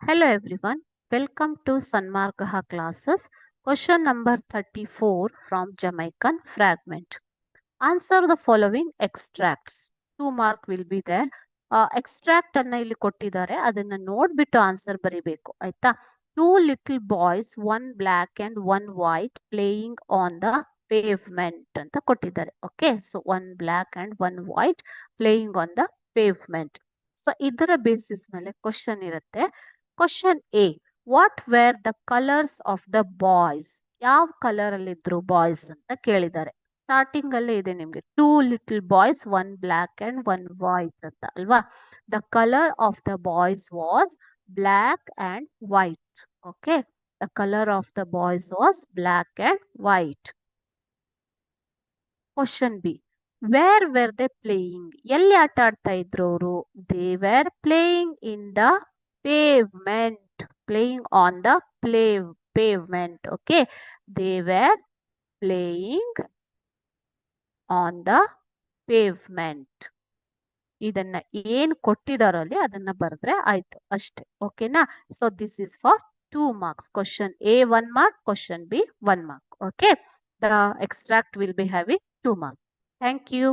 Hello everyone, welcome to Sanmargaha classes. Question number 34 from Jamaican fragment. Answer the following extracts. 2 mark will be there. Extract ಅನ್ನ ಇಲ್ಲಿ ಕೊಟ್ಟಿದ್ದಾರೆ ಅದನ್ನ ನೋಡ್ಬಿಟ್ಟು answer ಬರಿಬೇಕು ಆಯ್ತಾ. 2 little boys, one black and one white playing on the pavement ಅಂತ ಕೊಟ್ಟಿದ್ದಾರೆ. Okay, so one black and one white playing on the pavement. So ಇದರ ಬೇಸಿಸ್ ಮೇಲೆ ಕ್ವಶನ್ ಇರುತ್ತೆ. Question A, what were the colours of the boys? ಯಾವ colour ಅಲ್ಲಿ ಇದ್ರು boys ಅಂತ ಕೇಳಿದ್ದಾರೆ. ಸ್ಟಾರ್ಟಿಂಗ್ ಅಲ್ಲೇ ಇದೆ ನಿಮ್ಗೆ 2 little boys, one black and one white ಅಂತ ಅಲ್ವಾ. The colour of the boys was black and white. Okay, the colour of the boys was black and white. Question B, where where they playing? ಎಲ್ಲಿ ಆಟ ಆಡ್ತಾ ಇದ್ರು ಅವರು? They were playing in the pavement, playing on the pavement. Okay, they were playing on the pavement. ಇದನ್ನ ಏನ್ ಕೊಟ್ಟಿದಾರೋ ಅಲ್ಲಿ ಅದನ್ನ ಬರೆದ್ರೆ ಆಯ್ತು ಅಷ್ಟೇ. ಓಕೆನಾ? So this is for 2 marks. Question A 1 mark, question B 1 mark. Okay, the extract will be having 2 marks. Thank you.